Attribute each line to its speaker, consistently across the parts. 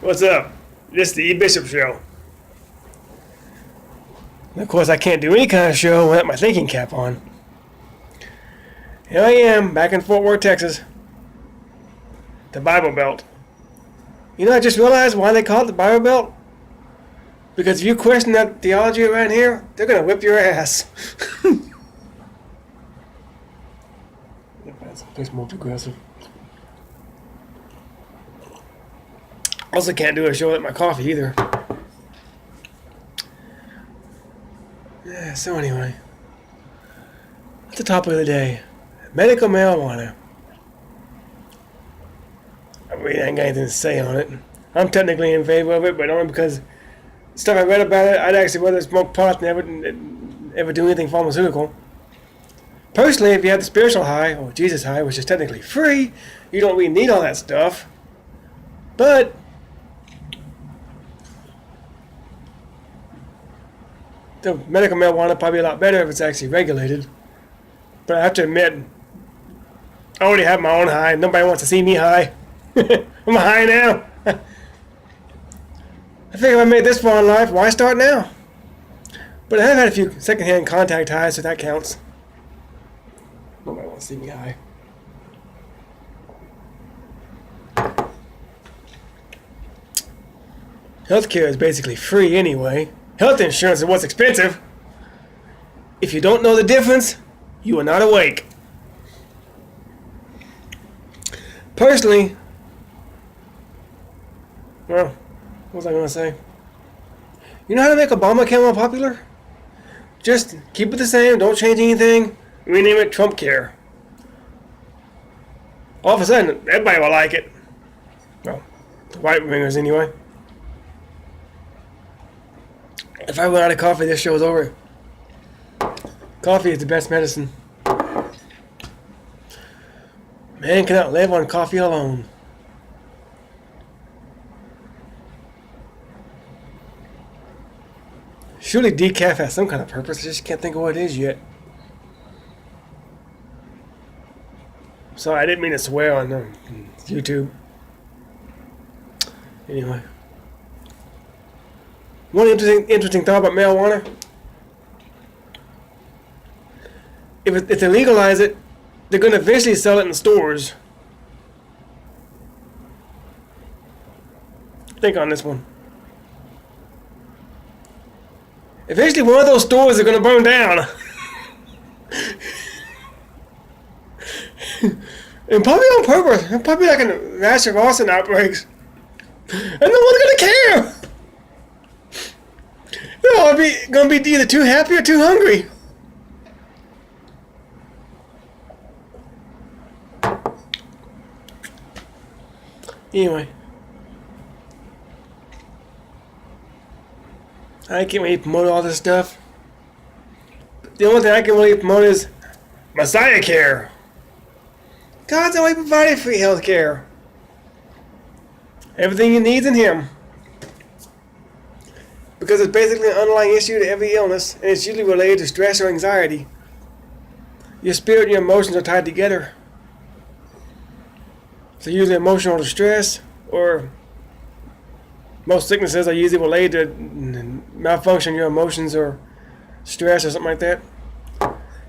Speaker 1: What's up? This is the E. Bishop Show. And of course, I can't do any kind of show without my thinking cap on. Here I am, back in Fort Worth, Texas. The Bible Belt. You know, I just realized why they call it the Bible Belt. Because if you question that theology around here, they're going to whip your ass. That's more aggressive. Also can't do a show without my coffee either. Yeah, so anyway. What's the topic of the day? Medical marijuana. I really ain't got anything to say on it. I'm technically in favor of it, but only because stuff I read about it, I'd actually rather smoke pot than ever do anything pharmaceutical. Personally, if you have the spiritual high, or Jesus high, which is technically free, you don't really need all that stuff. But the medical marijuana probably a lot better if it's actually regulated. But I have to admit, I already have my own high. Nobody wants to see me high. I'm high now. I figure if I made this far in life, why start now? But I have had a few secondhand contact highs, so that counts. Nobody wants to see me high. Healthcare is basically free anyway. Health insurance is what's expensive. If you don't know the difference, you are not awake. Personally, well, what was I going to say? You know how to make Obamacare more popular? Just keep it the same, don't change anything, rename it Trump Care. All of a sudden, everybody will like it. Well, the white wingers anyway. If I run out of coffee, this show is over. Coffee is the best medicine. Man cannot live on coffee alone. Surely decaf has some kind of purpose. I just can't think of what it is yet. Sorry, I didn't mean to swear on YouTube. Anyway. One interesting thought about marijuana. If they legalize it, they're going to eventually sell it in stores. Think on this one. Eventually, one of those stores are going to burn down. And probably on purpose. And probably like a rash of arson outbreaks. And no one's going to care. They're all going to be either too happy or too hungry. Anyway. I can't really promote all this stuff. The only thing I can really promote is Messiahcare. God's always provided free health care. Everything you need in Him. Because it's basically an underlying issue to every illness, and it's usually related to stress or anxiety. Your spirit and your emotions are tied together. So usually emotional distress, or most sicknesses are usually related to malfunction in your emotions or stress or something like that.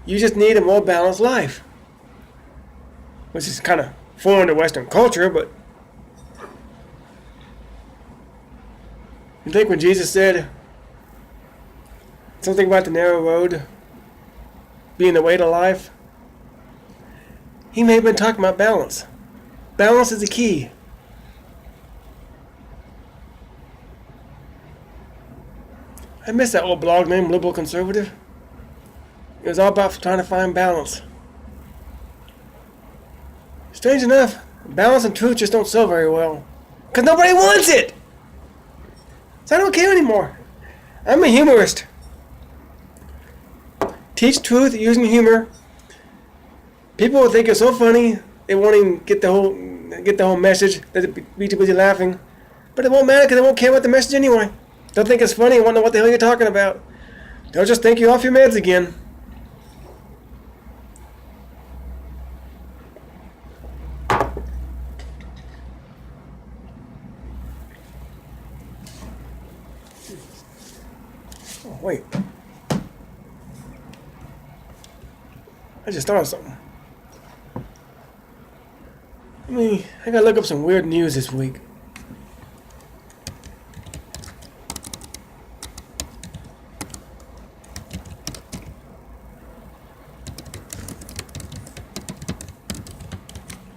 Speaker 1: You just need a more balanced life. Which is kind of foreign to Western culture, but you think when Jesus said something about the narrow road being the way to life, He may have been talking about balance. Balance is the key. I miss that old blog name, Liberal Conservative. It was all about trying to find balance. Strange enough, balance and truth just don't sell very well. Because nobody wants it! So I don't care anymore. I'm a humorist. Teach truth using humor. People will think it's so funny, they won't even get the whole message. They'll be too busy laughing. But it won't matter because they won't care about the message anyway. They'll think it's funny and won't know what the hell you're talking about. They'll just think you're off your meds again. Oh, wait. I just thought of something. I gotta look up some weird news this week.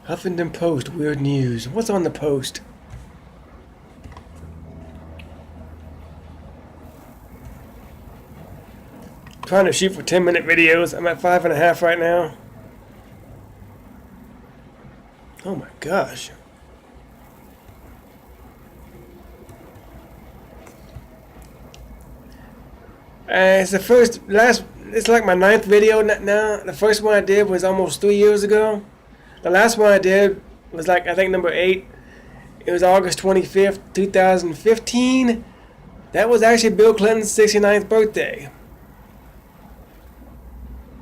Speaker 1: Huffington Post, weird news. What's on the Post? Trying to shoot for 10-minute videos. I'm at 5.5 right now. Oh my gosh. It's like my 9th video now. The first one I did was almost 3 years ago. The last one I did was like, I think number 8. It was August 25th, 2015. That was actually Bill Clinton's 69th birthday.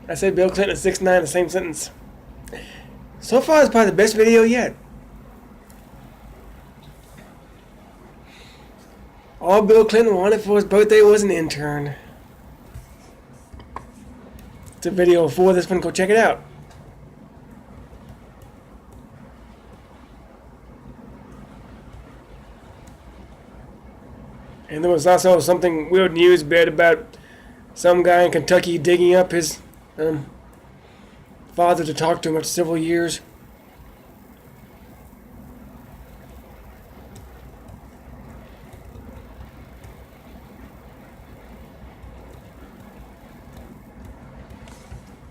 Speaker 1: I said Bill Clinton at 69, the same sentence. So far, it's probably the best video yet. All Bill Clinton wanted for his birthday was an intern. It's a video before this one. Go check it out. And there was also something weird news bit about some guy in Kentucky digging up his father to talk to him after several years.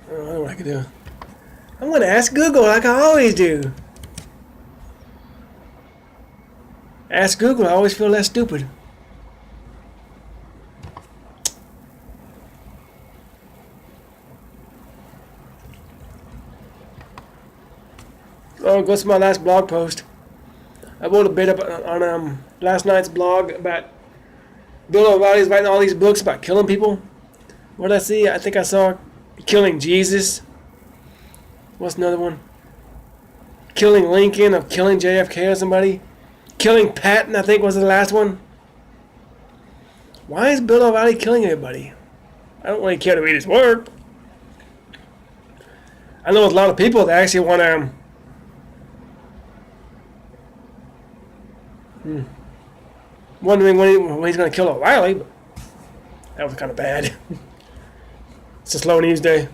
Speaker 1: I don't know what I can do. I'm going to ask Google like I always do. Ask Google, I always feel less stupid. Oh, go to my last blog post. I wrote a bit up on last night's blog about Bill O'Reilly's writing all these books about killing people. What did I see? I think I saw killing Jesus. What's another one? Killing Lincoln or killing JFK or somebody. Killing Patton, I think was the last one. Why is Bill O'Reilly killing everybody? I don't really care to read his work. I know there's a lot of people that actually want to wondering when he's going to kill O'Reilly, but that was kind of bad. It's a slow news day.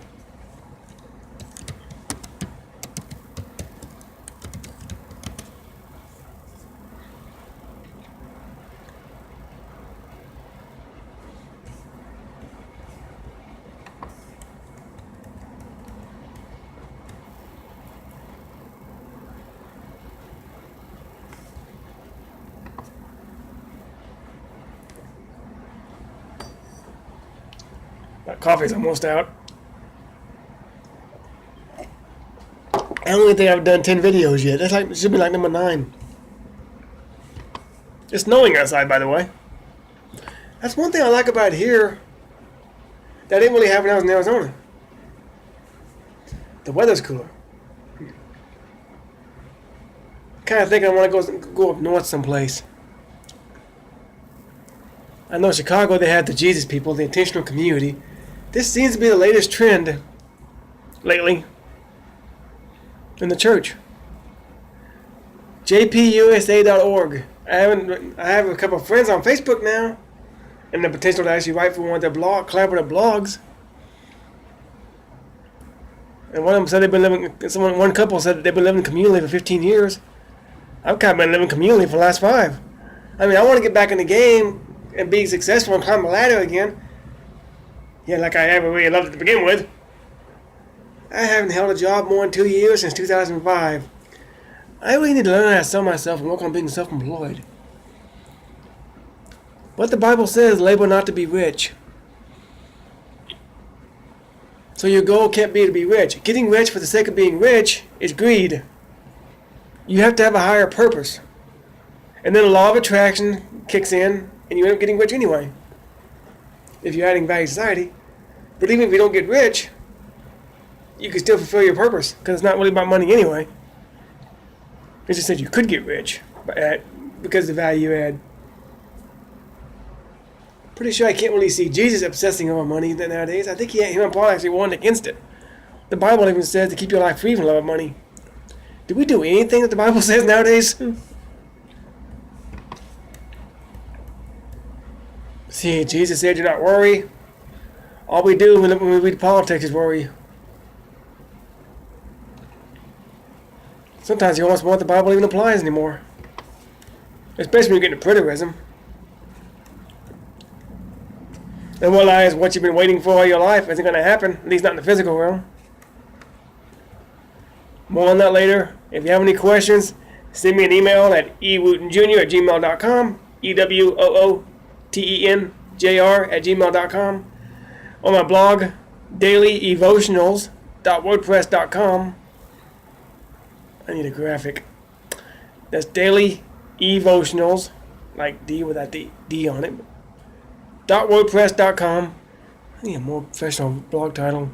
Speaker 1: That coffee's almost out. I don't even think I've done 10 videos yet. That's like, it should be like number 9. It's snowing outside, by the way. That's one thing I like about here that didn't really happen when I was in Arizona. The weather's cooler. Kind of think I want to go up north someplace. I know Chicago, they had the Jesus people, the intentional community. This seems to be the latest trend lately in the church. jpusa.org. I have a couple of friends on Facebook now, and the potential to actually write for one of their collaborative blogs. And one of them said they've been living. One couple said they've been living communally for 15 years. I've kind of been living communally for the last 5. I mean, I want to get back in the game and be successful and climb the ladder again. Yeah, like I ever really loved it to begin with. I haven't held a job more than 2 years since 2005. I really need to learn how to sell myself and work on being self-employed. But the Bible says, labor not to be rich. So your goal can't be to be rich. Getting rich for the sake of being rich is greed. You have to have a higher purpose. And then the law of attraction kicks in, and you end up getting rich anyway. If you're adding value to society. But even if you don't get rich, you can still fulfill your purpose, because it's not really about money anyway. It just said you could get rich because of the value you add. Pretty sure I can't really see Jesus obsessing over money nowadays. I think him and Paul actually warned against it. The Bible even says to keep your life free from love of money. Do we do anything that the Bible says nowadays? See, Jesus said, "Do not worry." All we do when we read politics is worry. Sometimes you almost want the Bible even applies anymore. Especially when you get into preterism. And what you've been waiting for all your life isn't going to happen, at least not in the physical realm. More on that later. If you have any questions, send me an email at ewootenjr@gmail.com, EWOOTENJR@gmail.com, on my blog, dailyevotionals.wordpress.com. I need a graphic. That's Daily Evotionals, like D with that D on it. .wordpress.com. I need a more professional blog title.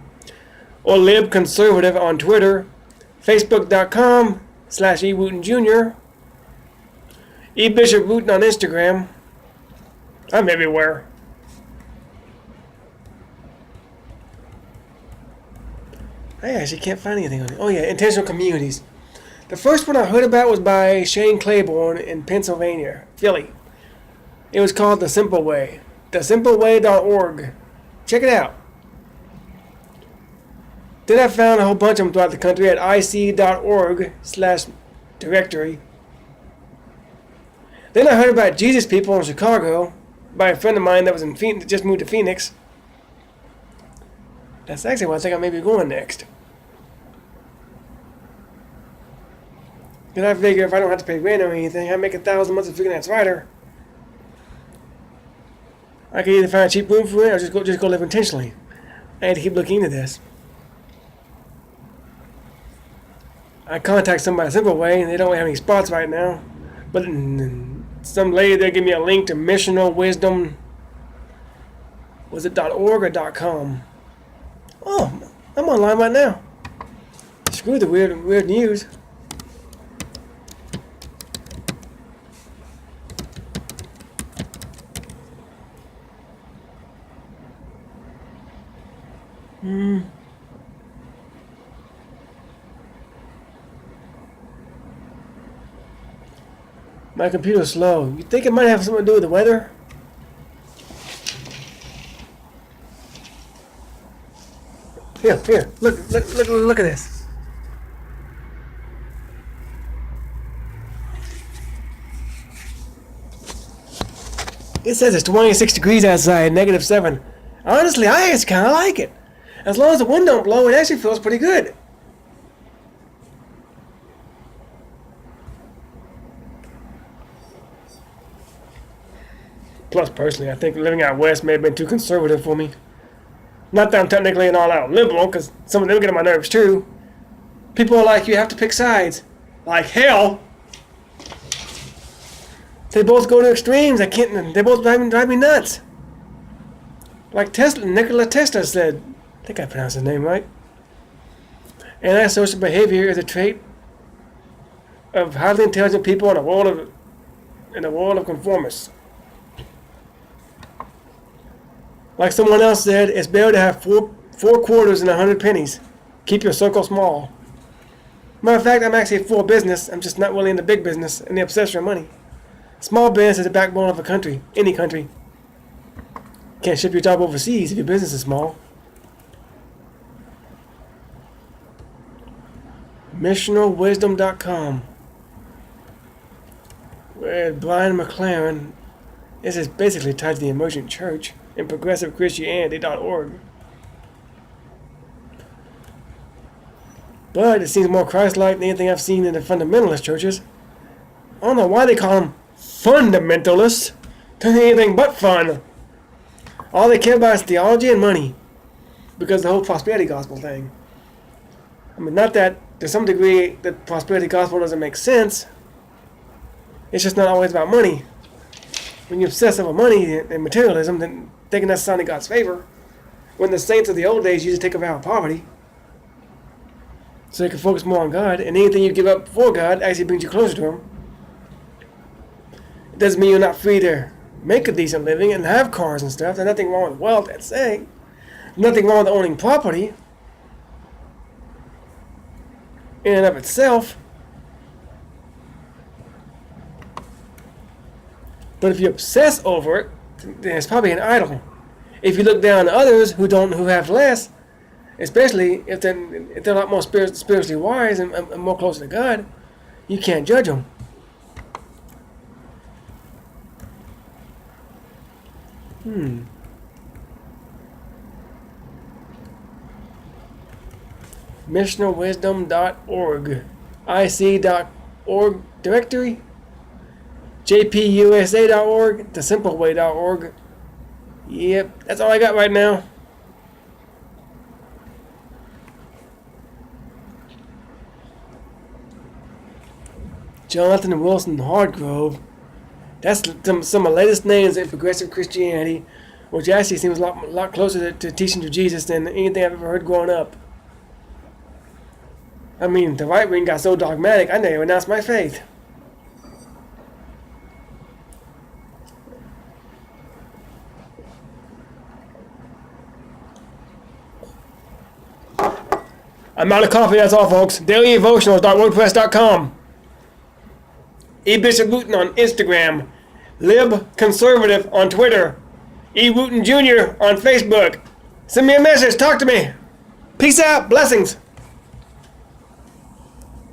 Speaker 1: Or Lib Conservative on Twitter. Facebook.com/eWootenJr. eBishopWooten on Instagram. I'm everywhere. I actually can't find anything on it. Oh yeah, intentional communities. The first one I heard about was by Shane Claiborne in Pennsylvania, Philly. It was called The Simple Way. TheSimpleWay.org. Check it out. Then I found a whole bunch of them throughout the country at ic.org/directory. Then I heard about Jesus People in Chicago by a friend of mine that was in Phoenix, just moved to Phoenix. That's actually where I think I may be going next. Then I figure if I don't have to pay rent or anything, I make $1,000 a month of freelance writer. I can either find a cheap room for it or just go live intentionally. I had to keep looking into this. I contact somebody a simple way, and they don't have any spots right now. But some lady there gave me a link to Missional Wisdom. Was it .org or .com? Oh, I'm online right now. Screw the weird news. My computer's slow. You think it might have something to do with the weather? Here, look at this. It says it's 26 degrees outside, -7. Honestly, I just kind of like it. As long as the wind don't blow, it actually feels pretty good. Plus, personally, I think living out west may have been too conservative for me. Not that I'm technically an all-out liberal, because some of them get on my nerves too. People are like, you have to pick sides. Like hell. They both go to extremes. I can't. They both drive me nuts. Like Nikola Tesla said. I think I pronounced his name right. Antisocial behavior is a trait of highly intelligent people in a world of conformists. Like someone else said, it's better to have four quarters and 100 pennies. Keep your circle small. Matter of fact, I'm actually for business. I'm just not really into big business and the obsession with money. Small business is the backbone of a country, any country. Can't ship your job overseas if your business is small. MissionalWisdom.com. Where Brian McLaren, this is basically tied to the emergent church, and progressivechristianity.org. But it seems more Christ-like than anything I've seen in the fundamentalist churches. I don't know why they call them fundamentalists. They're anything but fun. All they care about is theology and money. Because the whole prosperity gospel thing. I mean, not that to some degree the prosperity gospel doesn't make sense. It's just not always about money. When you obsess over money and materialism, then thinking that's signing God's favor. When the saints of the old days used to take a vow of poverty. So they can focus more on God. And anything you give up for God actually brings you closer to Him. It doesn't mean you're not free to make a decent living and have cars and stuff. There's nothing wrong with wealth, I'd say. Nothing wrong with owning property in and of itself. But if you obsess over it, then it's probably an idol. If you look down on others who have less, especially if they're a lot more spiritually wise and more closer to God, you can't judge them. Missionerwisdom.org, IC.org directory, JPUSA.org, thesimpleway.org. Yep, that's all I got right now. Jonathan Wilson Hardgrove. That's some of the latest names in progressive Christianity, which actually seems a lot closer to teaching of Jesus than anything I've ever heard growing up. I mean, the right wing got so dogmatic, I never renounced my faith. I'm out of coffee, that's all, folks. DailyDevotionals.wordpress.com. E. Bishop Wooten on Instagram. Lib Conservative on Twitter. E. Wooten Jr. on Facebook. Send me a message, talk to me. Peace out, blessings.